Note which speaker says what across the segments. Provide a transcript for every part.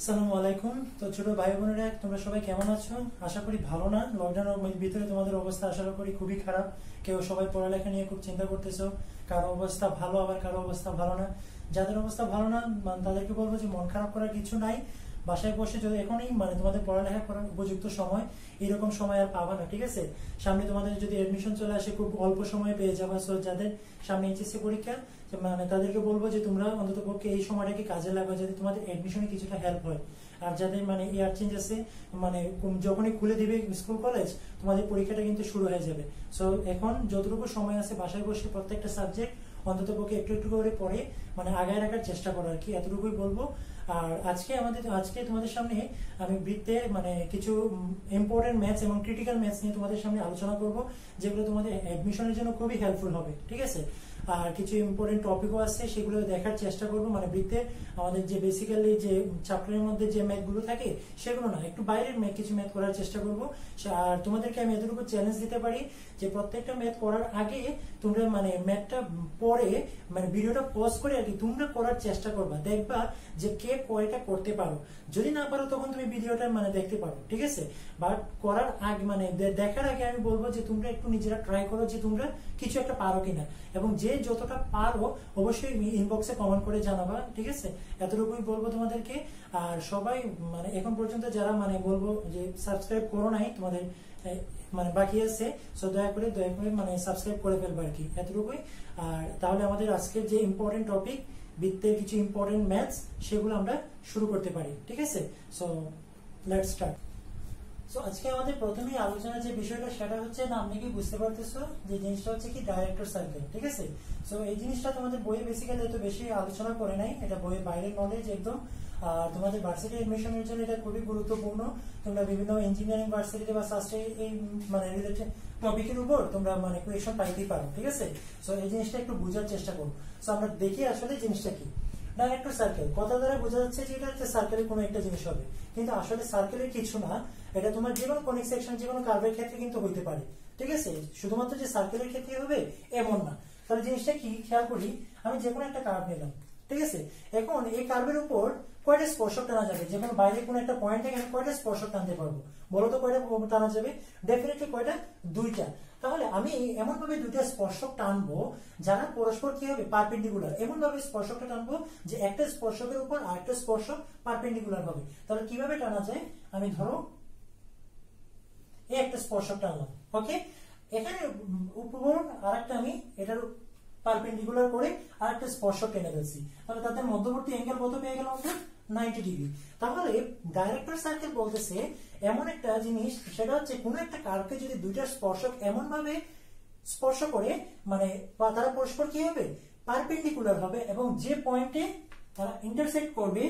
Speaker 1: আসসালামু আলাইকুম। তো ছোট ভাই বোনেরা, তোমরা সবাই কেমন আছো? আশা করি ভালো না। লকডাউনের ভিতরে তোমাদের অবস্থা আশা করি খুবই খারাপ। কেউ সবাই পড়ালেখা নিয়ে খুব চিন্তা করতেছো। কারো অবস্থা ভালো, আবার কারো অবস্থা ভালো না। যাদের অবস্থা ভালো না তাদেরকে বলবো যে মন খারাপ করার কিছু নাই। বাসায় বসে যদি এখনই তোমাদের পড়ালেখা করার উপযুক্ত সময়, এরকম সময় আর পাবা না, ঠিক আছে? সামনে তোমাদের যদি এডমিশন চলে আসে খুব অল্প সময় পেয়ে যাবা। সো যাদের সামনে এইচএসসি পরীক্ষা, তাদেরকে বলবো যে তোমরা অন্তত পক্ষে এই সময়টাকে কাজে লাগাও, যাতে তোমাদের এডমিশনে কিছুটা হেল্প হয়। আর যাদের ইয়ার চেঞ্জ আছে, যখনই খুলে দিবে স্কুল কলেজ, তোমাদের পরীক্ষাটা কিন্তু শুরু হয়ে যাবে। সো এখন যতটুকু সময় আছে বাসায় বসে প্রত্যেকটা সাবজেক্ট অন্তত পক্ষে একটু একটু করে পড়ে আগায় রাখার চেষ্টা করো আর কি, এতটুকুই বলবো। আর আজকে তোমাদের সামনে আমি বৃত্তের কিছু ইম্পর্টেন্ট ম্যাথস এবং ক্রিটিক্যাল ম্যাথস নিয়ে তোমাদের সামনে আলোচনা করব, যেগুলো তোমাদের অ্যাডমিশনের জন্য খুবই হেল্পফুল হবে, ঠিক আছে? আর কিছু ইম্পর্টেন্ট টপিকও আছে, সেগুলো দেখার চেষ্টা করবো। বৃত্তে আমাদের যে বেসিক্যালি যে চ্যাপ্টারের মধ্যে যে ম্যাথ গুলো থাকে সেগুলো না, একটু বাইরের কিছু ম্যাথ করার চেষ্টা করবো। আর তোমাদেরকে আমি এতটুকু চ্যালেঞ্জ দিতে পারি যে প্রত্যেকটা ম্যাথ করার আগে তোমরা ম্যাথটা পরে ভিডিওটা পজ করে আর কি তোমরা করার চেষ্টা করবা। দেখবা যে কে কয়টা করতে পারো। যদি না পারো তখন তুমি ভিডিওটা দেখতে পারো, ঠিক আছে? বাট করার আগে দেখার আগে আমি বলবো যে তোমরা একটু নিজেরা ট্রাই করো যে তোমরা কিছু একটা পারো কিনা, এবং যে যতটা পারো অবশ্যই ইনবক্সে কমেন্ট করে জানাবা, ঠিক আছে? এতটুকুই বলবো তোমাদেরকে। আর সবাই এখন পর্যন্ত যারা বলবো যে সাবস্ক্রাইব করো নাই, তোমাদের বাকি আছে, সো দয়া করে সাবস্ক্রাইব করে ফেলবো আর কি, এতটুকুই। আর তাহলে আমাদের আজকের যে ইম্পর্টেন্ট টপিক বৃত্তের কিছু ইম্পর্টেন্ট ম্যাথস, সেগুলো আমরা শুরু করতে পারি, ঠিক আছে? So let's start. সো আজকে আমাদের প্রথমেই আলোচনা যে বিষয়টা সেটা হচ্ছে, আপনি কি বুঝতে পারতেছো যে জিনিসটা হচ্ছে কি ডাইরেক্টর সার্কেল, ঠিক আছে? সো এই জিনিসটা তোমাদের বইয়ে বেসিক্যালি এত বেশি আলোচনা করে নাই, এটা বইয়ের বাইরের নলেজ একদম। তোমাদের ভার্সিটি এডমিশনের জন্য এটা খুবই গুরুত্বপূর্ণ। তোমরা বিভিন্ন ইঞ্জিনিয়ারিং ভার্সিটিতে বা সাস্টে এই রিলেটেড টপিকের উপর তোমরা কোয়েশন পাইতেই পারো, ঠিক আছে? সো এই জিনিসটা একটু বোঝার চেষ্টা করো। সো আমরা দেখি আসলে জিনিসটা কি। ডাইরেক্টর সার্কেল কথা দ্বারা বোঝা যাচ্ছে যে এটা হচ্ছে সার্কেলের কোনো একটা জিনিস হবে, কিন্তু আসলে সার্কেলের কিছু না। এটা তোমার যে কোনো কনিক সেকশন, যে কোনো কার্ভের ক্ষেত্রে কিন্তু হইতে পারে, ঠিক আছে? শুধুমাত্র যে সার্কেলের ক্ষেত্রে হবে এমন না। তাহলে জিনিসটা কি খেয়াল করি, আমি যে কোনো একটা কার্ভ নিলাম, ঠিক আছে? এখন এই কার্ভের উপর কয়টা স্পর্শক টানা যাবে? যে কোনো বাইরে কোনো একটা পয়েন্ট থেকে আমি কয়টা স্পর্শক টানতে পারবো? বলো তো কয়টা টানা যাবে? ডেফিনেটলি কয়টা? দুইটা। তাহলে আমি এমন ভাবে দুইটা স্পর্শক টানবো যারা পরস্পর কি হবে? পারপেন্ডিকুলার। এমন ভাবে স্পর্শকটা টানবো যে একটা স্পর্শকের উপর আরেকটা স্পর্শক পারপেন্ডিকুলার হবে। তাহলে কিভাবে টানা যায়? আমি ধরো এই একটা স্পর্শক টানলাম, ওকে? এখানে উপর আরেকটা আমি এটার পারপেন্ডিকুলার করে আরেকটা স্পর্শক টেনে ফেলছি। তাহলে তাদের মধ্যবর্তী অ্যাঙ্গেল কত পেয়ে গেলাম আমরা? 90 ডিগ্রি। তাহলে ডাইরেক্টর সার্কেল বলতেছে এমন একটা জিনিস, সেটা হচ্ছে কোন একটা কার্ভকে যদি দুইটা স্পর্শক এমন ভাবে স্পর্শ করে তারা পরস্পর কি হবে? পারপেন্ডিকুলার হবে, এবং যে পয়েন্টে তারা ইন্টারসেক্ট করবে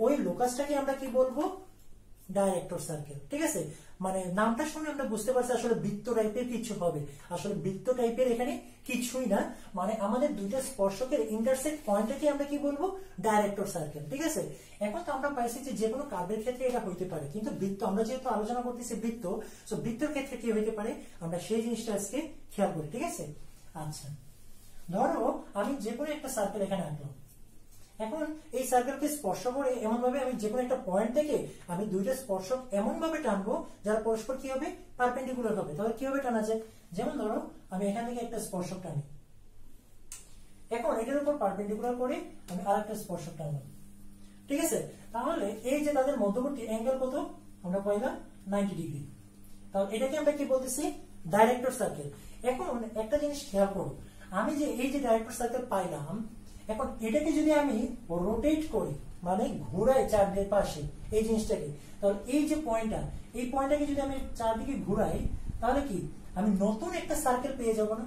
Speaker 1: ওই লোকাসটাকে আমরা কি বলবো? ডাইরেক্টর সার্কেল, ঠিক আছে? নামটা শুনে আমরা বুঝতে পারছি আসলে বৃত্ত টাইপের কিছু হবে। আসলে বৃত্ত টাইপের এখানে কিছুই না। আমাদের দুইটা স্পর্শকের ইন্টারসেক্ট পয়েন্টটাকে আমরা কি বলবো? ডাইরেক্টর সার্কেল, ঠিক আছে? এখন তো আমরা পাইছি যে কোনো কার্ভের ক্ষেত্রে এটা হইতে পারে, কিন্তু বৃত্ত আমরা যেহেতু আলোচনা করতেছি বৃত্ত, সো বৃত্তের ক্ষেত্রে কি হইতে পারে আমরা সেই জিনিসটা আজকে খেয়াল করি, ঠিক আছে? আচ্ছা, ধরো আমি যে কোনো একটা সার্কেল এখানে আঁকলাম। এখন এই সার্কেলকে স্পর্শ করে এমন ভাবে আমি যে কোনো একটা পয়েন্ট থেকে আমি দুইটা স্পর্শক এমন ভাবে টানবো যারা পরস্পর কি হবে? পারপেন্ডিকুলার হবে। তাহলে কিভাবে টানা যায়? যেমন ধরো আমি এখান থেকে একটা স্পর্শক টানি, এখন এটার উপর পারপেন্ডিকুলার করে আমি আরেকটা স্পর্শক টানলাম, ঠিক আছে? তাহলে এই যে তাদের মধ্যবর্তী অ্যাঙ্গেল কত আমরা পাইলাম? 90 ডিগ্রি। তাহলে এটাকে আমরা কি বলতেছি? Director circle. এখন একটা জিনিস খেয়াল করো, আমি যে এই যে ডাইরেক্টর সার্কেল পাইলাম, এখন এটাকে যদি আমি রোটেট করি ঘুরাই চারদিকে পাশে এই জিনিসটাকে, তাহলে এই যে পয়েন্টটা, এই পয়েন্টটাকে যদি আমি চারদিকে ঘুরাই, তাহলে কি আমি নতুন একটা সার্কেল পেয়ে যাব না?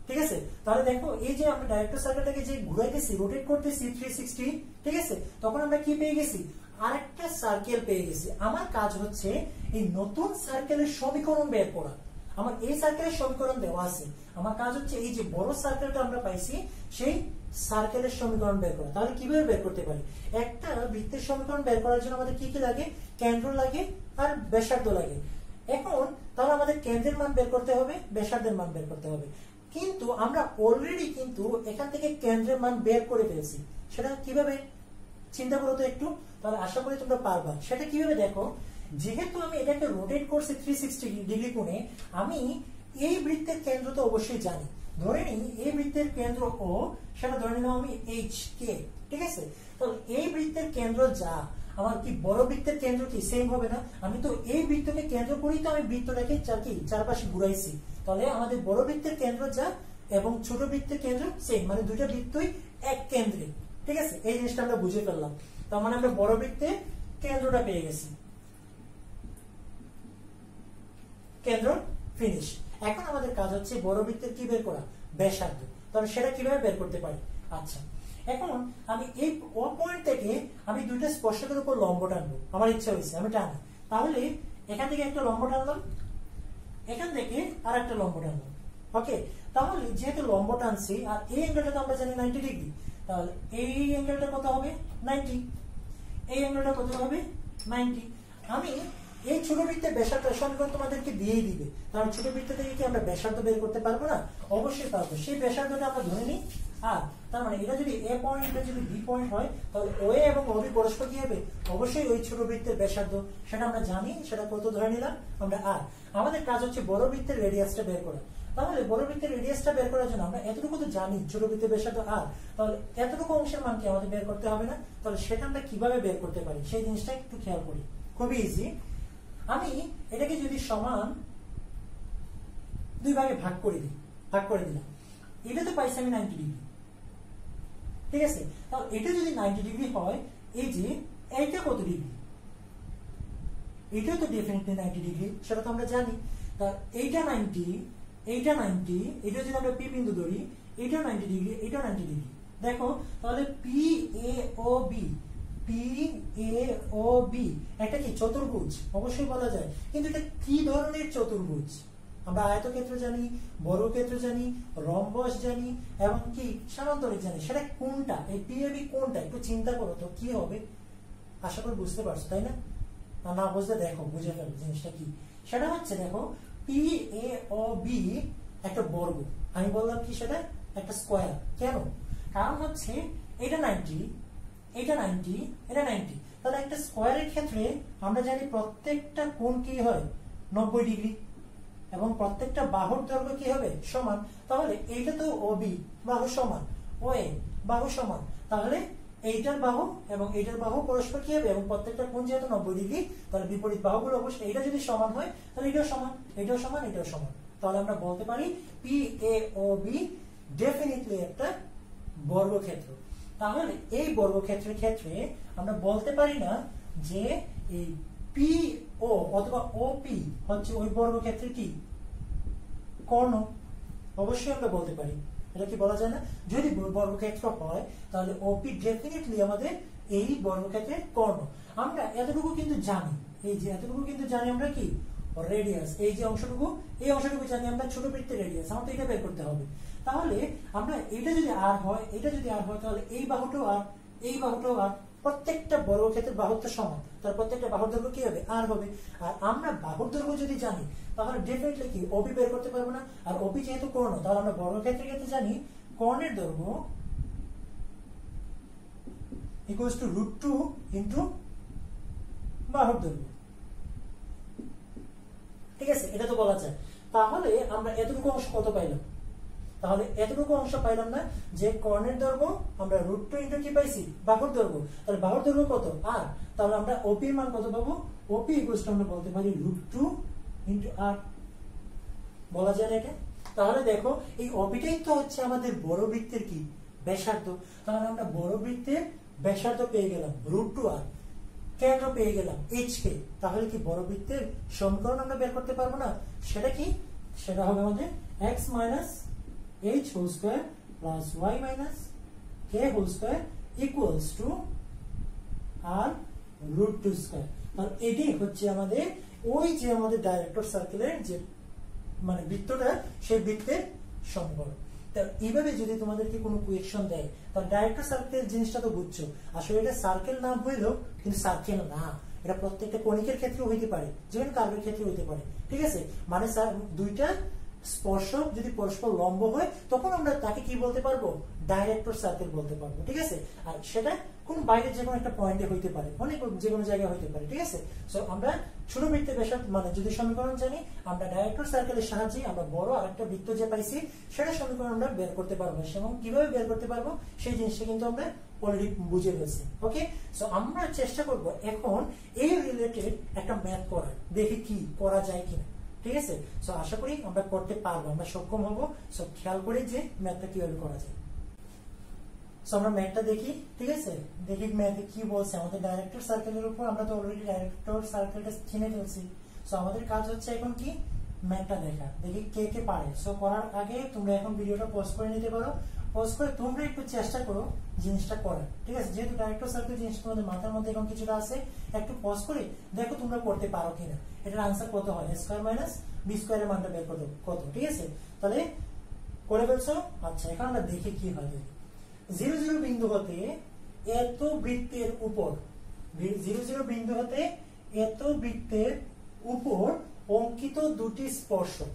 Speaker 1: ঠিক আছে? তাহলে দেখো এই যে আমরা ডাইরেক্টর সার্কেলটাকে যে ঘুরাইতেছি, রোটেট করতেছি 360, ঠিক আছে? তখন আমরা কি পেয়ে গেছি? আরেকটা সার্কেল পেয়ে গেছি। আমার কাজ হচ্ছে এই নতুন সার্কেলের সমীকরণ বের করা। আমার এই সার্কেলের সমীকরণ দেওয়া আছে, আমার কাজ হচ্ছে এই যে বড় সার্কেলটা আমরা পাইছি সেই সার্কেলের সমীকরণ বের করা। তাহলে কিভাবে বের করতে পারি? একটা বৃত্তের সমীকরণ বের করার জন্য আমাদের কি কি লাগে? কেন্দ্র লাগে আর ব্যাসার্ধ লাগে। এখন তাহলে আমাদের কেন্দ্রের মান বের করতে হবে, ব্যাসার্ধের মান বের করতে হবে। কিন্তু আমরা অলরেডি কিন্তু এখান থেকে কেন্দ্রের মান বের করে ফেলছি, সেটা কিভাবে চিন্তা করো তো একটু, তাহলে আশা করি তোমরা পারবা। সেটা কিভাবে দেখো, যেহেতু আমি এটাকে রোটেট করছি 360 ডিগ্রি কোণে, আমি এই বৃত্তের কেন্দ্র তো অবশ্যই জানি। ধরে নিই এই বৃত্তের কেন্দ্র ও, সেটা ধরে নিলাম আমি এইচ কে, ঠিক আছে। তাহলে এই বৃত্তের কেন্দ্র যা, আমার কি বড় বৃত্তের কেন্দ্র কি সেম হবে না? আমি তো এই বৃত্তকে কেন্দ্র করেই তো আমি বৃত্তটাকে চারপাশে ঘুরাইছি। তাহলে আমাদের বড় বৃত্তের কেন্দ্র যা এবং ছোট বৃত্তের কেন্দ্র সেম, মানে দুইটা বৃত্তই এক কেন্দ্রে, ঠিক আছে। এই জিনিসটা আমরা বুঝে ফেললাম। তার মানে আমরা বড় বৃত্তের কেন্দ্রটা পেয়ে গেছি, কেন্দ্র ফিনিশ। এখন আমাদের কাজ হচ্ছে বড় বৃত্তের কি বের করা, ব্যাসার্ধ। তাহলে সেটা কিভাবে বের করতে পারি? আচ্ছা, এখন আমি এই ও পয়েন্ট থেকে আমি দুইটা স্পর্শকের উপর লম্ব টানবো, আমার ইচ্ছা হয়েছে আমি টানি। তাহলে এখান থেকে একটা লম্ব টানলাম, এখান থেকে আর একটা লম্ব টানলাম, ওকে। তাহলে যেহেতু লম্ব টানছি আর এই অ্যাঙ্গেলটা তো আমরা জানি 90 ডিগ্রি, তাহলে এই অ্যাঙ্গেলটা কত হবে 90, এই অ্যাঙ্গেলটা কত হবে 90। আমি এই ছোট বৃত্তের ব্যাসার্ধ সমীকরণ তোমাদেরকে দিয়েই দিবে, কারণ ছোট বৃত্ত থেকে কি আমরা ব্যাসার্ধ বের করতে পারবো না? অবশ্যই পারবো। সেই ব্যাসার্ধটা আমরা ধরে নিই আর, তার মানে এটা যদি এ পয়েন্ট, এটা যদি বি পয়েন্ট হয়, তাহলে ও এ এবং ও বি পরস্পর কি হবে? অবশ্যই ওই ছোট বৃত্তের ব্যাসার্ধ, সেটা আমরা জানি। সেটা কত ধরে নিলাম আমরা আর। আমাদের কাজ হচ্ছে বড় বৃত্তের রেডিয়াসটা বের করা। তাহলে বড় বৃত্তের রেডিয়াসটা বের করার জন্য আমরা এতটুকু তো জানি, ছোট বৃত্তের ব্যাসার্ধ আর, তাহলে এতটুকু অংশের মান কি আমাদের বের করতে হবে না? তাহলে সেটা আমরা কিভাবে বের করতে পারি সেই জিনিসটা একটু খেয়াল করি। খুবই ইজি। আমি এটাকে যদি সমান দুই ভাগে ভাগ করে দিই, ভাগ করে দিলাম, এটা তো পাইছি আমি 90 ডিগ্রি, ঠিক আছে। তাহলে এটা যদি 90 ডিগ্রি হয়, এই যে এইটা কত ডিগ্রি? এটাও তো ডেফিনেটলি 90 ডিগ্রি, সেটা তো আমরা জানি। তার এইটা 90, এইটা 90, এটা যদি আমরা পি বিন্দু ধরি, এইটা 90 ডিগ্রি, এটা 90 ডিগ্রি। দেখো তাহলে P A O B, P A O B একটা কি চতুর্ভুজ? অবশ্যই বলা যায়। কিন্তু এটা কি ধরনের চতুর্ভুজ? আমরা আয়তক্ষেত্র জানি, বর্গক্ষেত্র জানি, রম্বস জানি এবং কি সামান্তরিক জানি। সেটা কোনটা? এই পি এ বি কোনটা? একটু চিন্তা করো তো কি হবে। আশা করি বুঝতে পারছো, তাই না? না বুঝলে দেখো, বুঝে ফেলো জিনিসটা কি। সেটা হচ্ছে দেখো, পি এ ও বি একটা বর্গ। আমি বললাম কি সেটা একটা স্কোয়ার। কেন? কারণ হচ্ছে এটা 90, এটা 90, এটা 90। তাহলে একটা স্কোয়ারের ক্ষেত্রে আমরা জানি প্রত্যেকটা কোণ কি হয় 90 ডিগ্রি এবং প্রত্যেকটা বাহুর দৈর্ঘ্য কি হবে সমান। তাহলে এইটা তো ওবি বাহু সমান, ও এ বাহু সমান, তাহলে এইটার বাহু এবং এইটার বাহু পরস্পর কি হবে? এবং প্রত্যেকটা কোণ যেহেতু 90 ডিগ্রি, তাহলে বিপরীত বাহুগুলো অবশ্যই এটা যদি সমান হয় তাহলে এটাও সমান, এটাও সমান, এটাও সমান। তাহলে আমরা বলতে পারি P A O B definitely একটা বর্গক্ষেত্র। তাহলে এই বর্গক্ষেত্রের ক্ষেত্রে আমরা বলতে পারি না যে এই পি ও অথবা ও পি হচ্ছে ওই বর্গক্ষেত্রের কি কর্ণ। অবশ্যই আমরা বলতে পারি, এটা কি বলা যায় না? যদি বর্গক্ষেত্র হয় তাহলে ওপি ডেফিনেটলি আমাদের এই বর্গক্ষেত্রের কর্ণ। আমরা এতটুকু কিন্তু জানি, এই যে এতটুকু কিন্তু জানি আমরা কি রেডিয়াস, এই যে অংশটুকু, এই অংশটুকু জানি আমরা ছোট বৃত্তের রেডিয়াস। আমাদের এটা বের করতে হবে। তাহলে আমরা এটা যদি আর হয়, এটা যদি আর হয়, তাহলে এই বাহুটাও আর, এই বাহুটাও আর, প্রত্যেকটা বর্গক্ষেত্রের বাহুর তো সমান, তার প্রত্যেকটা বাহুর দৈর্ঘ্য কি হবে? আর হবে। আর আমরা বাহুর দৈর্ঘ্য যদি জানি তাহলে ডেফিনেটলি কি ওবি বের করতে পারবো না? আর ওবি যেহেতু কর্ণ, তাহলে আমরা বর্গক্ষেত্রের ক্ষেত্রে জানি কর্ণের দৈর্ঘ্য ইকুয়ালস টু √2 ইনটু বাহুর দৈর্ঘ্য, ঠিক আছে। এটা তো বলা যায়। তাহলে আমরা এতটুকু অংশ কত পাইলাম? তাহলে এতটুকু অংশ পাইলাম না যে কর্ণের দৈর্ঘ্য আমরা √2 ইনটু কি পাইছি? বাহুর দৈর্ঘ্য। তাহলে বাহুর দৈর্ঘ্য কত? আর। তাহলে আমরা ওপি এর মান কত পাবো? ওপি ইকুয়ালস টু আমরা বলতে পারি √2 ইনটু আর। বলা যায় না এটা? তাহলে দেখো এই ওপিটাই তো হচ্ছে আমাদের বড় বৃত্তের কি ব্যাসার্ধ। তাহলে আমরা বড় বৃত্তের ব্যাসার্ধ পেয়ে গেলাম √2 আর, কেন্দ্র পেয়ে গেলাম এইচ কে। তাহলে কি বড় বৃত্তের সমীকরণ আমরা বের করতে পারবো না? সেটা কি? সেটা হবে আমাদের x minus h whole square plus y minus k whole square equals to r √2 square. তাহলে এটাই হচ্ছে আমাদের ওই যে আমাদের ডাইরেক্টর সার্কেলের যে মানে বৃত্তটা, সেই বৃত্তের সমীকরণ। এইভাবে যদি তোমাদেরকে কোনো কোয়েকশন দেয়, তাহলে ডাইরেক্টর সার্কেল জিনিসটা তো বুঝছো। আসলে এটা সার্কেল নাম হইলো কিন্তু সার্কেল না, এটা প্রত্যেকটা কণিকের ক্ষেত্রেও হইতে পারে, যেমন কার্ভের ক্ষেত্রে হইতে পারে, ঠিক আছে। মানে দুইটা স্পর্শক যদি পরস্পর লম্ব হয় তখন আমরা তাকে কি বলতে পারবো, ডাইরেক্টর সার্কেল বলতে পারবো, ঠিক আছে। আর সেটা কোন বাইরে যে কোনো একটা পয়েন্টে হইতে পারে, অনেক যে কোনো জায়গায় হইতে পারে, ঠিক আছে। সো আমরা ছোট বৃত্তের ব্যাসার্ধ মানে যদি সমীকরণ জানি, আমরা ডাইরেক্টর সার্কেলের সাহায্যে আমরা বড় আরেকটা বৃত্ত যে পাইছি সেটা সমীকরণ আমরা বের করতে পারবো, এবং কিভাবে বের করতে পারবো সেই জিনিসটা কিন্তু আমরা অলরেডি বুঝে ফেলছি। ওকে, সো আমরা চেষ্টা করব এখন এই রিলেটেড একটা ম্যাথ করার, দেখি কি করা যায় কিনা, ঠিক আছে। সো আশা করি আমরা করতে পারবো, আমরা সক্ষম হব। সো খেয়াল করে যে ম্যাথটা কিভাবে করা যায়। সো আমরা ম্যাথটা দেখি, ঠিক আছে। দেখি ম্যাথে কি বলছে আমাদের ডাইরেক্টর সার্কেলের উপর। আমরা তো অলরেডি ডাইরেক্টর সার্কেলটা চিনে ফেলছি। সো আমাদের কাজ হচ্ছে এখন কি ম্যাথটা দেখা, দেখি কে কে পারে। সো করার আগে তোমরা এখন ভিডিওটা পজ করে নিতে পারো, পজ করে তোমরা একটু চেষ্টা করো জিনিসটা করার, ঠিক আছে। যেহেতু ডাইরেক্টর সার্কেল জিনিস তোমাদের মাথার মধ্যে এখন কিছুটা আছে, একটু পজ করে দেখো তোমরা করতে পারো কিনা। এটার আনসার কত হয়, a স্কয়ার মাইনাস বি স্কয়ারের মানটা বের করতে কত, ঠিক আছে। তাহলে করে ফেলছো। আচ্ছা, এখন আমরা দেখি কি হয়। 0 0 বিন্দু হতে এত বৃত্তের উপর, 0 0 বিন্দু হতে এত বৃত্তের উপর অঙ্কিত দুটি স্পর্শক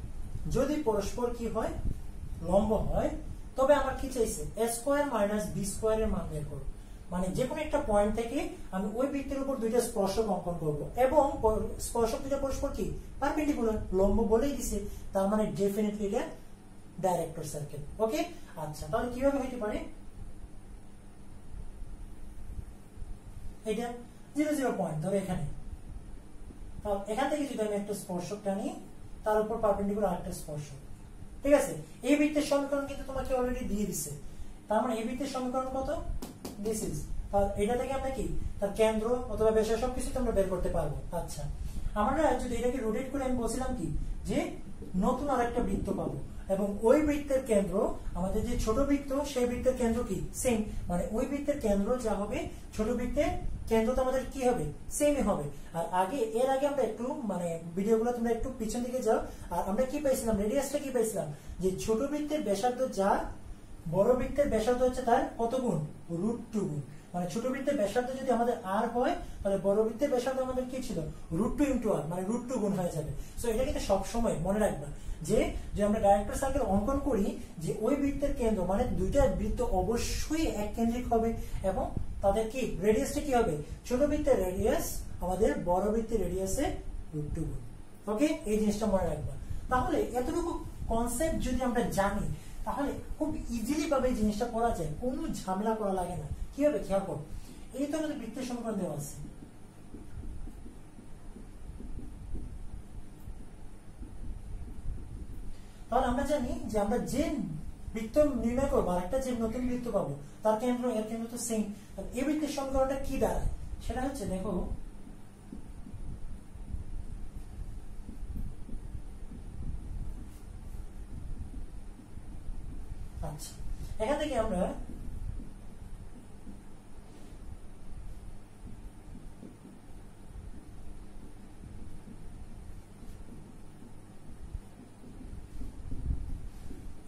Speaker 1: যদি পরস্পর কি হয়, লম্ব হয়, তবে আমার কি চাইছে, a স্কয়ার মাইনাস বি স্কয়ারের মান বের করব। মানে যে কোনো একটা পয়েন্ট থেকে আমি ওই বৃত্তের উপর দুইটা স্পর্শক অঙ্কন করব, এবং স্পর্শক দুইটা পরস্পর কি পারপেন্ডিকুলার, লম্ব বলেই দিছে, তার মানে ডেফিনেটলি এটা ডাইরেক্টর সার্কেল। ওকে, আচ্ছা, তাহলে কিভাবে হইতে পারে, এটা 0 0 পয়েন্ট ধরো এখানে, তাহলে এখান থেকে যদি আমি একটা স্পর্শক টানি তার উপর পারপেন্ডিকুলার আরেকটা স্পর্শক, ঠিক আছে। এই বৃত্তের সমীকরণ কিন্তু তোমাকে অলরেডি দিয়ে দিছে, তার মানে এই বৃত্তের সমীকরণ কত, দিস ইজ। তাহলে এটা থেকে আমরা কি তার কেন্দ্র অথবা ব্যাসার্ধ সবকিছু আমরা বের করতে পারবো। আচ্ছা, আমরা যদি এটাকে রোটেট করে আমি বলছিলাম কি যে নতুন আরেকটা বৃত্ত পাবো, এবং ওই বৃত্তের কেন্দ্র আমাদের যে ছোট বৃত্ত সেই বৃত্তের কেন্দ্র কি সেম, মানে ওই বৃত্তের কেন্দ্র যা হবে ছোট বৃত্তের কেন্দ্র তো আমাদের কি হবে, সেমই হবে। আর এর আগে আমরা একটু মানে ভিডিওগুলো তোমরা একটু পিছন দিকে যাও, আর আমরা কি পাইছিলাম, রেডিয়াসটা কি পাইছিলাম, যে ছোট বৃত্তের ব্যাসার্ধ যা বড় বৃত্তের ব্যাসার্ধ হচ্ছে তার কত গুণ, √2 গুণ। মানে ছোট বৃত্তের ব্যাসার্ধ যদি আমাদের r হয়, তাহলে বড় বৃত্তের ব্যাসার্ধ আমাদের কি ছিল, √2 × r, মানে √2 গুণ হয়ে যাবে। সো এটা কিন্তু সবসময় মনে রাখবা যে আমরা ডাইরেক্টর সার্কেল অঙ্কন করি, যে ওই বৃত্তের কেন্দ্র মানে দুইটা বৃত্ত অবশ্যই এক কেন্দ্রিক হবে, এবং তাদের কি রেডিয়াসটা কি হবে, ছোট বৃত্তের রেডিয়াস আমাদের বড় বৃত্তের রেডিয়াসে √2 গুণ। ওকে, এই জিনিসটা মনে রাখবা। তাহলে এতটুকু কনসেপ্ট যদি আমরা জানি, তাহলে খুব ইজিলি ভাবে এই জিনিসটা করা যায়, কোনো ঝামেলা করা লাগে না। কি হবে খেয়াল করো, এই তো আমাদের বৃত্তের সমীকরণ দেওয়া আছে, তাহলে আমরা জানি যে আমরা যে বৃত্ত নির্ণয় করবো আর একটা যে নতুন বৃত্ত পাবো তার কেন্দ্র এর কেন্দ্র তো সেম। এই বৃত্তের সমীকরণটা কি দাঁড়ায়, সেটা হচ্ছে দেখো, আচ্ছা এখান থেকে আমরা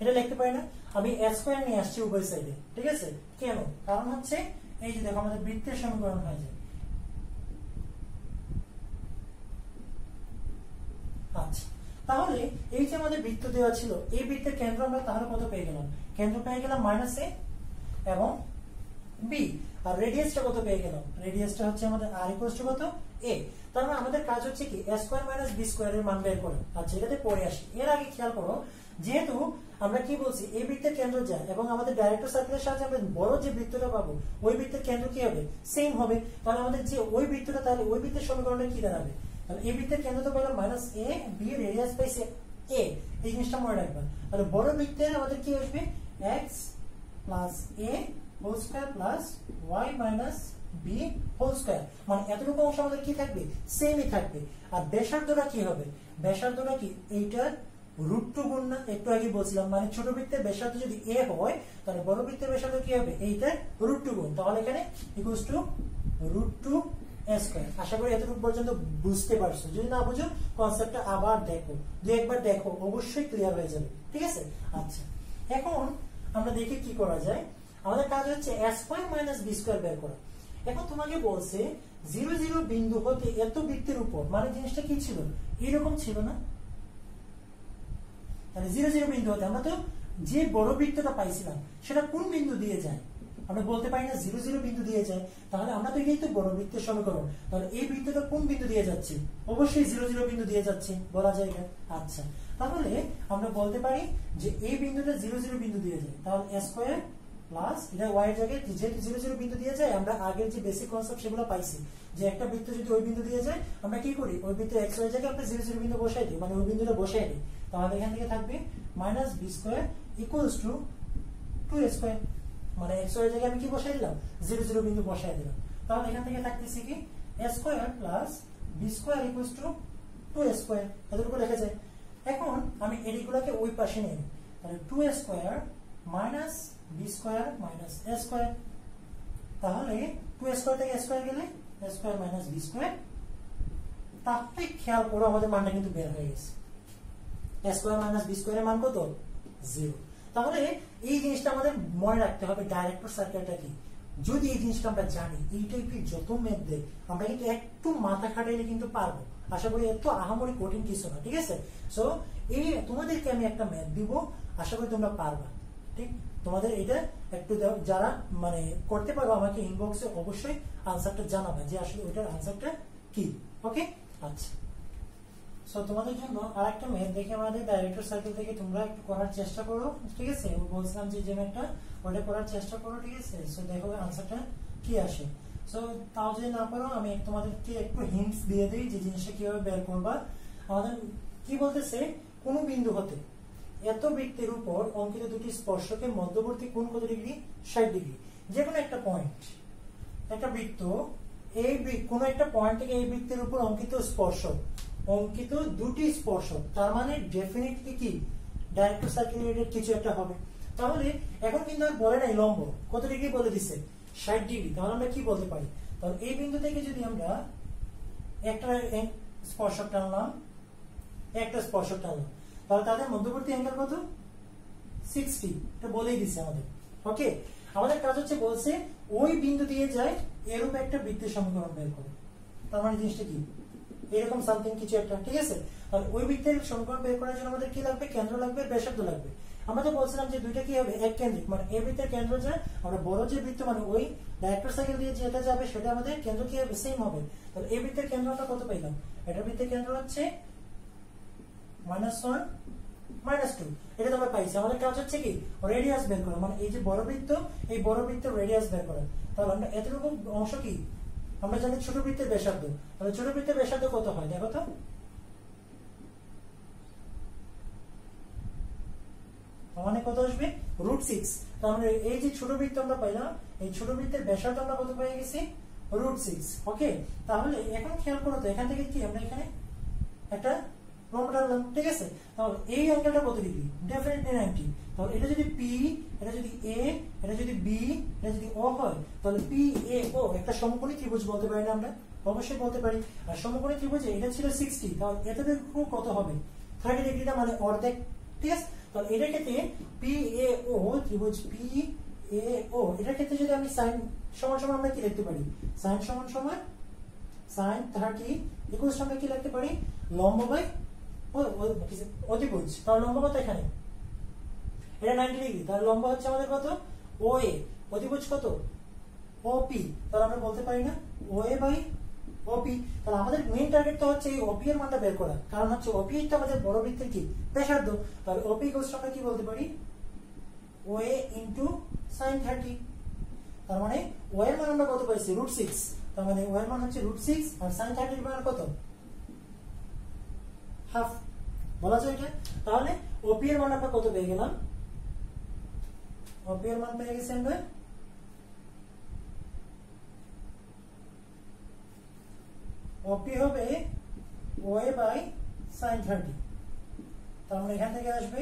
Speaker 1: এটা লিখতে পারি না, আমি a স্কয়ার নিয়ে আসছি উভয় সাইডে, ঠিক আছে। কেন, কারণ হচ্ছে এই যে দেখো আমাদের বৃত্তের সমীকরণ হয়ে যায়। আচ্ছা, তাহলে এই যে আমাদের বৃত্ত দেওয়া ছিল, এই বৃত্তের কেন্দ্র আমরা তাহলে কত পেয়ে গেলাম, কেন্দ্র পেয়ে গেলাম -a এবং b, আর রেডিয়াসটা কত পেয়ে গেলাম, রেডিয়াসটা হচ্ছে আমাদের r = কত, a। তার মানে আমাদের কাজ হচ্ছে কি a স্কয়ার মাইনাস b স্কয়ারের মান বের করা। আচ্ছা, এটাতে পরে আসি। এর আগে খেয়াল করো, যেহেতু আমরা কি বলছি, এই বৃত্তের কেন্দ্র যায় এবং আমাদের ডাইরেক্টর সার্কেলের সাহায্যে আমরা বড় যে বৃত্তটা পাবো ওই বৃত্তের কেন্দ্র কি হবে, সেম হবে। তাহলে আমাদের যে ওই বৃত্তটা, তাহলে ওই বৃত্তের সমীকরণটা কি দাঁড়াবে, তাহলে এই বৃত্তের কেন্দ্র তো পেলাম -a, b রেডিয়াস পাইছে a, এই জিনিসটা মনে রাখবা। তাহলে বড় বৃত্তের আমাদের কি আসবে, x + a whole square plus y - b whole square, মানে এতটুকু অংশ আমাদের কি থাকবে, সেমই থাকবে। আর ব্যাসার্ধটা কি হবে, ব্যাসার্ধটা কি এইটার √2 গুণ না, একটু আগে বলছিলাম, মানে ছোট বৃত্তের ব্যাসার্ধ যদি a হয়, তাহলে বড় বৃত্তের ব্যাসার্ধ কি হবে, এইটার √2 গুণ। তাহলে এখানে √2 a স্কয়ার। আশা করি এতটুকু পর্যন্ত বুঝতে পারছো, যদি না বুঝো কনসেপ্টটা আবার দেখো, একবার দেখো, অবশ্যই ক্লিয়ার হয়ে যাবে, ঠিক আছে। আচ্ছা, এখন আমরা দেখি কি করা যায়। আমাদের কাজ হচ্ছে a square minus b square বের করা। এখন তোমাকে বলছে 0 0 বিন্দু হতে এত বৃত্তের উপর, মানে জিনিসটা কি ছিল, এরকম ছিল না, তাহলে 0 0 বিন্দু হতে আমরা তো যে বড় বৃত্তটা পাইছিলাম সেটা কোন বিন্দু দিয়ে যায় আমরা বলতে পারি না 0 0 বিন্দু দিয়ে যায়, তাহলে আমরা তো এটাই তো বড় বৃত্তের সমীকরণ, তাহলে এই বৃত্তটা কোন বিন্দু দিয়ে যাচ্ছে, অবশ্যই 0 0 বিন্দু দিয়ে যাচ্ছে বলা যায় এটা। আচ্ছা, তাহলে আমরা বলতে পারি যে এই বিন্দুটা 0 0 বিন্দু দিয়ে যায়, তাহলে a স্কয়ার প্লাস এটা y এর জায়গায় যেহেতু 0 0 বিন্দু দিয়ে যায় আমরা আগের যে বেসিক কনসেপ্ট সেগুলো পাইছি যে একটা বৃত্ত যদি ওই বিন্দু দিয়ে যায় আমরা কি করি ওই বৃত্ত x y এর জায়গায় আমরা 0 0 বিন্দু বসাই দিই, মানে ওই বিন্দুটা বসাই দিই, তাহলে এখান থেকে থাকবে -b square equals two 2a square, মানে x y এর জায়গায় আমি কি বসাই দিলাম 0 0 বিন্দু বসাই দিলাম, তাহলে এখান থেকে থাকতেছে কি a square plus b square equals two 2a square, এতটুকু লেখা যায়। এখন আমি এদিকগুলোকে ওই পাশে নিয়ে নিই, তাহলে 2a square minus b square minus a square, তাহলে 2a স্কয়ার থেকে a স্কয়ার গেলে a square minus b square, তাহলে খেয়াল করো আমাদের মানটা কিন্তু বের হয়ে গেছে, a স্কয়ার মাইনাস b স্কয়ারের মান কত 0। তাহলে এই জিনিসটা আমাদের মনে রাখতে হবে ডাইরেক্টর সার্কেলটা কি, যদি এই জিনিসটা আমরা জানি এই টাইপের যত ম্যাথ দেয় আমরা কিন্তু একটু মাথা খাটাইলে কিন্তু পারবো, আশা করি এত আহামরি কঠিন কিছু না, ঠিক আছে। সো এই তোমাদেরকে আমি একটা ম্যাথ দিব, আশা করি তোমরা পারবা, ঠিক। তোমাদের এটা একটু যারা মানে করতে পারো আমাকে ইনবক্সে অবশ্যই আনসারটা জানাবে যে আসলে ওইটার আনসারটা কি, ওকে। আচ্ছা, সো তোমাদের জন্য আরেকটা ম্যাথ দেখে আমাদের ডাইরেক্টর সার্কেল থেকে তোমরা একটু করার চেষ্টা করো, ঠিক আছে। বলছিলাম যে ম্যাথটা ওটা করার চেষ্টা করো, ঠিক আছে। সো দেখো আনসারটা কি আসে। সো তাও যদি না পারো আমি তোমাদেরকে একটু হিন্টস দিয়ে দিই যে জিনিসটা কিভাবে বের করবা। আমাদের কি বলতেছে, কোন বিন্দু হতে এত বৃত্তের উপর অঙ্কিত দুটি স্পর্শকের মধ্যবর্তী কোণ কত ডিগ্রি 60 ডিগ্রি, যে কোনো একটা পয়েন্ট একটা বৃত্ত এই কোন একটা পয়েন্ট থেকে এই বৃত্তের উপর অঙ্কিত স্পর্শক অঙ্কিত দুটি স্পর্শক, তার মানে ডেফিনেটলি কি ডাইরেক্টর সার্কেলের কিছু একটা হবে। তাহলে এখন কিন্তু আর বলে নাই লম্ব কত ডিগ্রি বলে দিছে 60 ডিগ্রি, তাহলে আমরা কি বলতে পারি, তাহলে এই বিন্দু থেকে যদি আমরা একটা স্পর্শক টানলাম একটা স্পর্শক টানলাম তাহলে তাদের মধ্যবর্তী অ্যাঙ্গেল কত 60, এটা বলেই দিছে আমাদের, ওকে। আমাদের কাজ হচ্ছে বলছে ওই বিন্দু দিয়ে যায় এরূপ একটা বৃত্তের সমীকরণ বের করো, তার মানে জিনিসটা কি এরকম সামথিং কিছু একটা, ঠিক আছে। আর ওই বৃত্তের সমীকরণ বের করার জন্য আমাদের কি লাগবে, কেন্দ্র লাগবে, ব্যাসার্ধ লাগবে। আমরা তো বলছিলাম যে দুইটা কি হবে এক কেন্দ্রিক, মানে এই বৃত্তের কেন্দ্র যায় আমরা বড় যে বৃত্ত মানে ওই ডাইরেক্টর সার্কেল দিয়ে যেটা যাবে সেটা আমাদের কেন্দ্র কি হবে সেম হবে। তাহলে এই বৃত্তের কেন্দ্র আমরা কত পাইলাম, এটা বৃত্তের কেন্দ্র হচ্ছে -1 -2, এটা তো আমরা পাইছি। আমাদের কাজ হচ্ছে কি রেডিয়াস বের করা, মানে এই যে বড় বৃত্ত এই বড় বৃত্তের রেডিয়াস বের করা। তাহলে আমরা এতটুকু অংশ কি আমরা জানি ছোট বৃত্তের ব্যাসার্ধ, তাহলে ছোট বৃত্তের ব্যাসার্ধ কত হয় দেখো তো, মানে কত আসবে √6। তার মানে এই যে ছোট বৃত্ত আমরা পাইলাম এই ছোট বৃত্তের ব্যাসার্ধ আমরা কত পেয়ে গেছি √6, ওকে। তাহলে এখন খেয়াল করো তো এখান থেকে কি আমরা এখানে একটা লম্ব টানলাম, ঠিক আছে। তাহলে এই অ্যাঙ্গেলটা কত ডিগ্রি, ডেফিনেটলি 90। তাহলে এটা যদি P, এটা যদি A, এটা যদি B, এটা যদি O হয় তাহলে PAO একটা সমকোণী ত্রিভুজ বলতে পারি না আমরা, অবশ্যই বলতে পারি। আর সমকোণী ত্রিভুজে এটা ছিল 60, তাহলে এতটুকু কত হবে 30 ডিগ্রিটা মানে অর্ধেক, ঠিক আছে। তাহলে এটার ক্ষেত্রে PAO ত্রিভুজ PAO এটার ক্ষেত্রে যদি আমি sin সমান সমান আমরা কি লিখতে পারি, sin সমান সমান sin 30 ইকুয়ালস আমরা কি লিখতে পারি লম্ব বাই অতিভুজ। তাহলে লম্ব কত এখানে এটা 90 ডিগ্রি, তাহলে লম্ব হচ্ছে আমাদের কত OA, অতিভুজ কত OP, তাহলে আমরা বলতে পারি না OA বাই OP। তাহলে আমাদের মেইন টার্গেট তো হচ্ছে এই OP এর মানটা বের করা, কারণ হচ্ছে OP টা আমাদের বড় বৃত্তের কি ব্যাসার্ধ। তাহলে OP ইকুয়ালস আমরা কি বলতে পারি OA ইনটু sin 30, তার মানে O এর মান আমরা কত পাইছি √6, তার মানে O এর মান হচ্ছে √6 আর sin 30 এর মান কত হাফ বলা যায় এটা। তাহলে OP এর মান আমরা কত পেয়ে গেলাম, OP এর মান পেয়ে গেছি আমরা OP হবে OA বাই sin 30, তার মানে এখান থেকে আসবে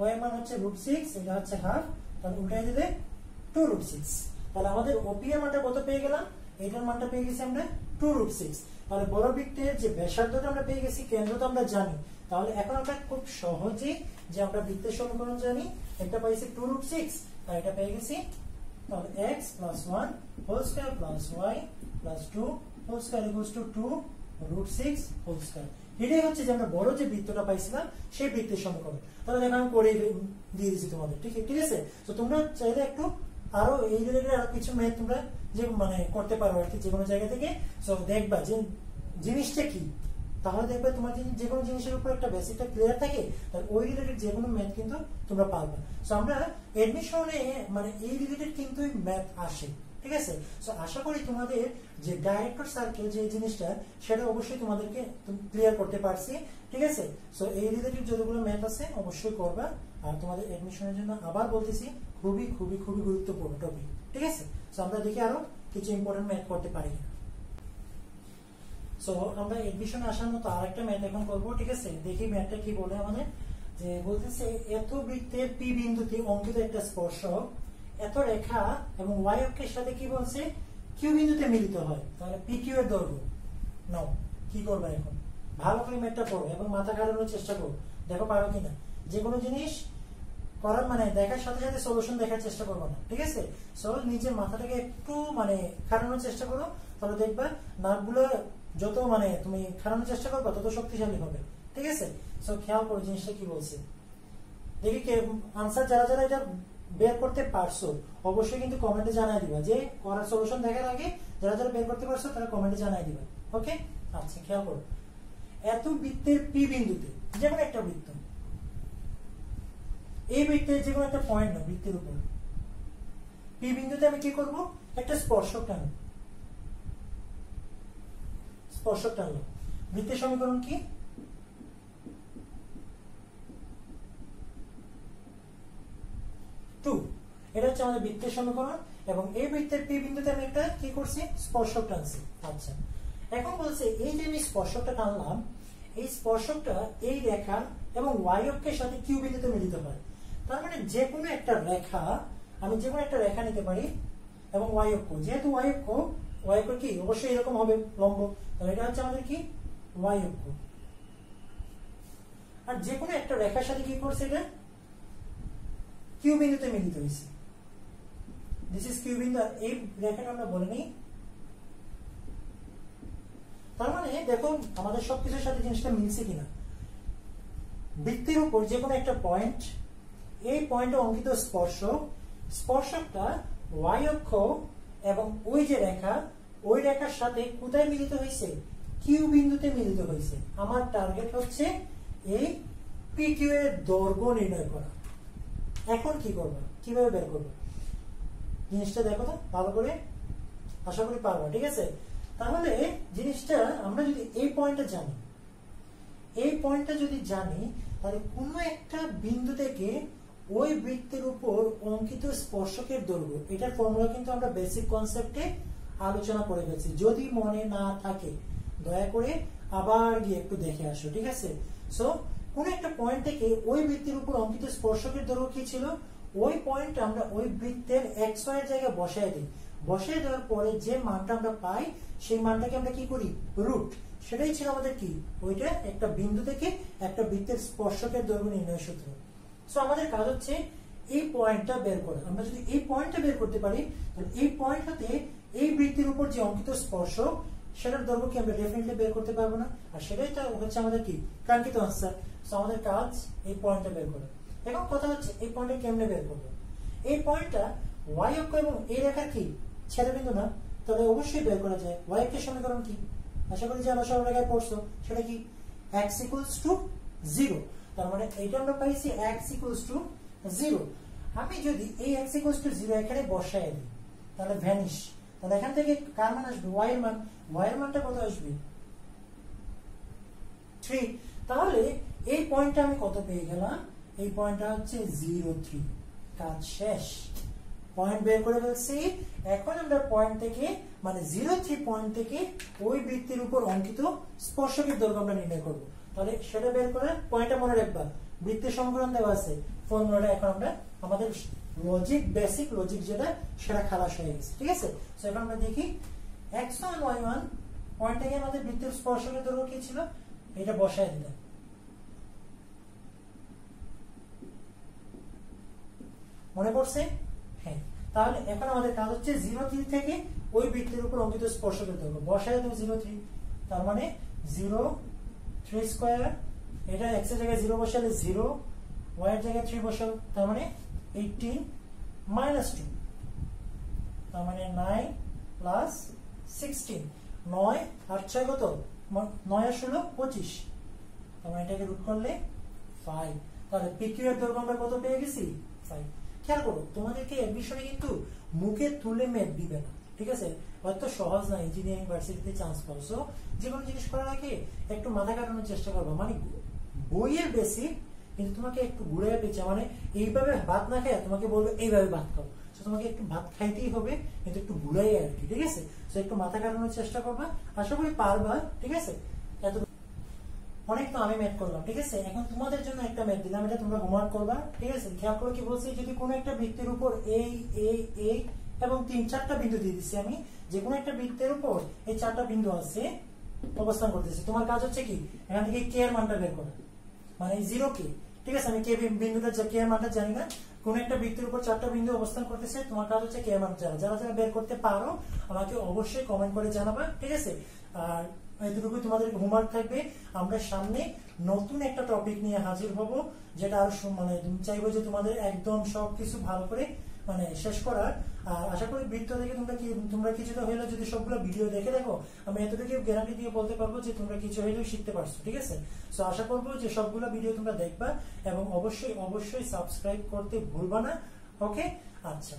Speaker 1: O এর মান হচ্ছে √6, এটা হচ্ছে হাফ, তাহলে উল্টাই দিলে 2√6। তাহলে আমাদের OP এর মানটা কত পেয়ে গেলাম, এটার মানটা পেয়ে গেছি আমরা 2√6। তাহলে বড় বৃত্তের যে ব্যাসার্ধটা আমরা পেয়ে গেছি, কেন্দ্র তো আমরা জানি, তাহলে এখন আমরা খুব সহজেই যে আমরা বৃত্তের সমীকরণ জানি একটা পাইছি 2√6 আর এটা পেয়ে গেছি, তাহলে x + 1 whole square + y + 2 whole square equals to 2 √6 whole square. এটাই হচ্ছে যে আমরা বড় যে বৃত্তটা পাইছিলাম সেই বৃত্তের সমীকরণ। তাহলে দেখো আমি করে দিয়ে দিচ্ছি তোমাদের, ঠিক আছে। তো তোমরা চাইলে একটু আরো এই রিলেটেড আরো কিছু ম্যাথ তোমরা যে মানে করতে পারো আর কি, যে কোনো জায়গা থেকে। সো দেখবা যে জিনিসটা কি, তাহলে দেখবে তোমার যে কোনো জিনিসের উপর একটা বেসিকটা ক্লিয়ার থাকে, তাহলে ওই রিলেটেড যে কোনো ম্যাথ কিন্তু তোমরা পারবে। সো আমরা এডমিশনে মানে এই রিলেটেড কিন্তু ম্যাথ আসে, ঠিক আছে। সো আশা করি তোমাদের যে ডাইরেক্টর সার্কেল যে জিনিসটা সেটা অবশ্যই তোমাদেরকে ক্লিয়ার করতে পারছি, ঠিক আছে। সো এই রিলেটেড যতগুলো ম্যাথ আছে অবশ্যই করবা। আর তোমাদের এডমিশনের জন্য আবার বলতেছি খুবই খুবই খুবই গুরুত্বপূর্ণ টপিক, ঠিক আছে। সো আমরা দেখি আরো কিছু ইম্পর্টেন্ট ম্যাথ করতে পারি। সো আমরা এডমিশন আসার মতো আরেকটা ম্যাথ এখন করবো, ঠিক আছে। দেখি ম্যাথটা কি বলে আমাদের, যে বলতেছে এত বৃত্তের পি বিন্দুতে অঙ্কিত একটা স্পর্শক এত রেখা এবং ওয়াই অক্ষের সাথে কি বলছে কিউ বিন্দুতে মিলিত হয়, তাহলে পি কিউ এর দৈর্ঘ্য নাও। কি করবা এখন, ভালো করে ম্যাথটা পড়ো এবং মাথা খাটানোর চেষ্টা করো, দেখো পারো কিনা। যে কোনো জিনিস করার মানে দেখার সাথে সাথে সলিউশন দেখার চেষ্টা করবো না, ঠিক আছে। সো নিজের মাথাটাকে একটু মানে খাটানোর চেষ্টা করো, তাহলে দেখবা নার্ভগুলো যত মানে তুমি খাটানোর চেষ্টা করবা তত শক্তিশালী হবে, ঠিক আছে। সো খেয়াল করো জিনিসটা কি বলছে। দেখি কে আনসার যারা যারা এটা বের করতে পারছো অবশ্যই কিন্তু কমেন্টে জানাই দিবা, যে করার সলিউশন দেখার আগে যারা যারা বের করতে পারছো তারা কমেন্টে জানাই দিবা, ওকে। আচ্ছা খেয়াল করো, এত বৃত্তের পি বিন্দুতে, যেমন একটা বৃত্ত, এই বৃত্তের যে কোনো একটা পয়েন্ট না বৃত্তের উপর পি বিন্দুতে আমি কি করব, একটা স্পর্শক টানব। স্পর্শক টানলো, বৃত্তের সমীকরণ কি, এটা হচ্ছে আমাদের বৃত্তের সমীকরণ। এবং এই বৃত্তের পি বিন্দুতে আমি একটা কি করছি, স্পর্শক টানছি। আচ্ছা এখন বলছে এই যে আমি স্পর্শকটা টানলাম, এই স্পর্শকটা এই রেখা এবং ওয়াই অক্ষের সাথে কিউ বিন্দুতে মিলিত হয়। তার মানে যে কোনো একটা রেখা, আমি যে কোনো একটা রেখা নিতে পারি এবং ওয়াই অক্ষ, যেহেতু ওয়াই অক্ষ কি অবশ্যই এরকম হবে লম্ব, তাহলে এটা হচ্ছে আমাদের কি ওয়াই অক্ষ। আর যে কোনো একটা রেখার সাথে কি করছে, এটা কিউ বিন্দুতে মিলিত হয়েছে। দিস ইজ কিউ বিন্দু। এই রেখাটা আমরা বলে নিই। তার মানে দেখো আমাদের সবকিছুর সাথে জিনিসটা মিলছে কিনা। বৃত্তের উপর যে কোনো একটা পয়েন্ট, এই পয়েন্টে অঙ্কিত স্পর্শকটা ওয়াই অক্ষ এবং ওই যে রেখা, ওই রেখার সাথে কোথায় মিলিত হয়েছে, কিউ বিন্দুতে মিলিত হয়েছে। আমার টার্গেট হচ্ছে এই পি কিউ এর দৈর্ঘ্য নির্ণয় করা। এখন কি করবো, কিভাবে বের করবো জিনিসটা দেখো তো ভালো করে, আশা করি পারবো, ঠিক আছে। তাহলে জিনিসটা আমরা যদি এই পয়েন্টটা জানি, এই পয়েন্টটা যদি জানি, তাহলে কোন একটা বিন্দু থেকে ওই বৃত্তের উপর অঙ্কিত স্পর্শকের দৈর্ঘ্য, এটার ফর্মুলা কিন্তু আমরা বেসিক কনসেপ্টে আলোচনা করে গেছি। যদি মনে না থাকে দয়া করে আবার গিয়ে একটু দেখে আসো, ঠিক আছে। সো কোন একটা পয়েন্ট থেকে ওই বৃত্তের উপর অঙ্কিত স্পর্শকের দৈর্ঘ্য কি ছিল, ওই পয়েন্টটা আমরা ওই বৃত্তের এক্স ওয়াই এর জায়গায় বসায় দিই। বসায় দেওয়ার পরে যে মানটা আমরা পাই সেই মানটাকে আমরা কি করি, রুট। সেটাই ছিল আমাদের কি, ওইটা একটা বিন্দু থেকে একটা বৃত্তের স্পর্শকের দৈর্ঘ্য নির্ণয় সূত্র। সো আমাদের কাজ হচ্ছে এই পয়েন্টটা বের করা। আমরা যদি এই পয়েন্টটা বের করতে পারি, তাহলে এই পয়েন্ট হতে এই বৃত্তের উপর যে অঙ্কিত স্পর্শক সেটার দৈর্ঘ্য কি আমরা ডেফিনেটলি বের করতে পারবো না। আর সেটাই তো হচ্ছে আমাদের কি কাঙ্ক্ষিত আনসার। সো আমাদের কাজ এই পয়েন্টটা বের করা। এখন কথা হচ্ছে এই পয়েন্টটা কেমনে বের করবো। এই পয়েন্টটা ওয়াই অক্ষ এবং এই রেখা কি ছেদবিন্দু না, তাহলে অবশ্যই বের করা যায়। ওয়াই অক্ষের সমীকরণ কি, আশা করি যে আমরা সব জায়গায় পড়ছো, সেটা কি x = 0। তার মানে এইটা আমরা পাইছি x = 0। আমি যদি এই x = 0 এখানে বসায় দিই তাহলে ভ্যানিশ, তাহলে এখান থেকে কার মান আসবে, y এর মান। y এর মানটা কত আসবে, 3। তাহলে এই পয়েন্টটা আমি কত পেয়ে গেলাম, এই পয়েন্টটা হচ্ছে 0,3। কাজ শেষ, পয়েন্ট বের করে ফেলছি। এখন আমরা পয়েন্ট থেকে মানে 0,3 পয়েন্ট থেকে ওই বৃত্তের উপর অঙ্কিত স্পর্শকের দৈর্ঘ্য আমরা নির্ণয় করব। তাহলে সেটা বের করে পয়েন্টটা মনে রাখবা, বৃত্তের সমীকরণ দেওয়া আছে, ফর্মুলাটা এখন আমরা আমাদের লজিক, বেসিক লজিক যেটা সেটা খালাস হয়ে গেছে, ঠিক আছে। সো এখন আমরা দেখি x1 y1 পয়েন্ট থেকে আমাদের বৃত্তের স্পর্শকের দৈর্ঘ্য কি ছিল, এটা বসায় দিলাম। মনে পড়ছে, হ্যাঁ। তাহলে এখন আমাদের কাজ হচ্ছে 0,3 থেকে ওই বৃত্তের উপর অঙ্কিত স্পর্শকের দৈর্ঘ্য বসায় দেব 0,3। তার মানে 0 3 স্কয়ার, এটা x এর জায়গায় 0 বসালে 0, y এর জায়গায় 3 বসাও, তার মানে 18 মাইনাস 2, তার মানে 9 প্লাস 16, 9 আর 6 কত, 9 আর 16 25, তার মানে এটাকে রুট করলে 5। তাহলে PQ এর দৈর্ঘ্য আমরা কত পেয়ে গেছি, 5। খেয়াল করো, তোমাদেরকে এডমিশনে কিন্তু মুখে তুলে ম্যাথ দিবে না, ঠিক আছে? হয়তো সহজ না ইঞ্জিনিয়ারিং ভার্সিটিতে চান্স পাওছো, যে কোনো জিনিস করার আগে একটু মাথা কাটানোর চেষ্টা করবো, মানে বইয়ের বেসিক কিন্তু তোমাকে একটু ঘুরে পেয়েছে, মানে এইভাবে ভাত না খায় তোমাকে বলবে এইভাবে ভাত খাও, তোমাকে একটু ভাত খাইতেই হবে কিন্তু একটু ঘুরাই আর কি, ঠিক আছে? একটু মাথা কাটানোর চেষ্টা করবা, আশা করি পারবা, ঠিক আছে? এত অনেক তো আমি ম্যাথ করলাম, ঠিক আছে? এখন তোমাদের জন্য একটা ম্যাথ দিলাম, এটা তোমরা হোমওয়ার্ক করবা, ঠিক আছে? খেয়াল করো কি বলছি, যদি কোনো একটা বৃত্তের উপর এই এবং 3-4টা বিন্দু দিয়ে দিচ্ছি আমি, যে কোনো একটা বৃত্তের উপর এই 4টা বিন্দু আছে অবস্থান করতেছে, তোমার কাজ হচ্ছে কি এখান থেকে কে এর মানটা বের করা, মানে 0 কে, ঠিক আছে? আমি কে বিন্দুটা কে এর মানটা জানি না, কোন একটা বৃত্তের উপর 4টা বিন্দু অবস্থান করতেছে, তোমার কাজ হচ্ছে কে এর মান জানা, যারা যারা বের করতে পারো আমাকে অবশ্যই কমেন্ট করে জানাবা, ঠিক আছে? আর এতটুকু তোমাদের হোমওয়ার্ক থাকবে। আমরা সামনে নতুন একটা টপিক নিয়ে হাজির হব, যেটা আর মানে চাইবো যে তোমাদের একদম সবকিছু ভালো করে মানে শেষ করার। আর আশা করি বৃত্ত থেকে তোমরা কিছুটা হইলেও যদি সবগুলো ভিডিও দেখে দেখো, আমি এতটুকু গ্যারান্টি দিয়ে বলতে পারবো যে তোমরা কিছু হইলেও শিখতে পারছো, ঠিক আছে? সো আশা করবো যে সবগুলো ভিডিও তোমরা দেখবা এবং অবশ্যই অবশ্যই সাবস্ক্রাইব করতে ভুলবা না, ওকে? আচ্ছা,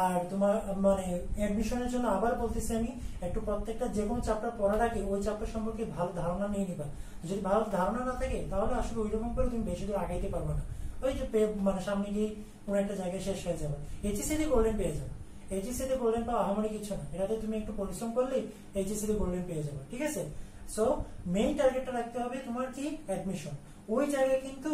Speaker 1: আর তোমার মানে অ্যাডমিশনের জন্য আবার বলতেছি আমি, একটু প্রত্যেকটা যে কোনো চ্যাপ্টার পড়ার আগে ওই চ্যাপ্টার সম্পর্কে ভালো ধারণা নিয়ে নিবা। যদি ভালো ধারণা না থাকে তাহলে আসলে ওইরকম করে তুমি বেশি দূর আগাইতে পারবে না, ওই যে মানে সামনে গিয়ে কোনো একটা জায়গায় শেষ হয়ে যাবে। এইচএসসি তে গোল্ডেন পেয়ে যাবে, এইচএসসি তে গোল্ডেন পাওয়া আহামরি কিছু না, এটাতে তুমি একটু পরিশ্রম করলেই এইচএসসি তে গোল্ডেন পেয়ে যাবে, ঠিক আছে? সো মেইন টার্গেটটা রাখতে হবে তোমার কি, অ্যাডমিশন। ওই জায়গায় কিন্তু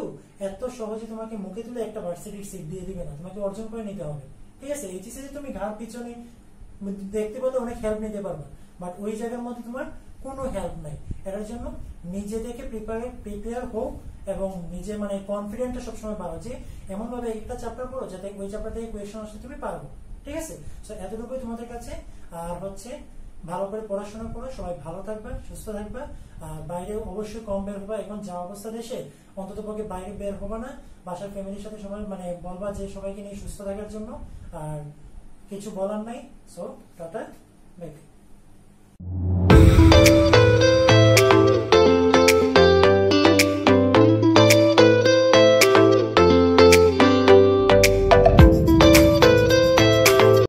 Speaker 1: এত সহজে তোমাকে মুখে তুলে একটা ভার্সিটির সিট দিয়ে দিবে না, তোমাকে অর্জন করে নিতে হবে, ঠিক আছে? এইচএসসি তে তুমি ঘাড় পিছনে দেখতে বলতে অনেক হেল্প নিতে পারবে, বাট ওই জায়গার মধ্যে তোমার কোনো হেল্প নাই। এটার জন্য নিজে থেকে প্রিপেয়ার হোক এবং নিজে মানে কনফিডেন্টটা সবসময় বাড়ো, যে এমন ভাবে একটা চ্যাপ্টার পড়ো যাতে ওই চ্যাপ্টার থেকে কোয়েশ্চেন আসলে তুমি পারবো, ঠিক আছে? সো এতটুকুই তোমাদের কাছে। আর হচ্ছে ভালো করে পড়াশোনা করো, সবাই ভালো থাকবে, সুস্থ থাকবে। আর বাইরে অবশ্যই কম বের হবা, এখন যা অবস্থা দেশে অন্তত পক্ষে বাইরে বের হবা না, বাসার ফ্যামিলির সাথে সবাই মানে বলবা যে সবাইকে নিয়ে সুস্থ থাকার জন্য। আর কিছু বলার নাই, সো টাটা, বাই।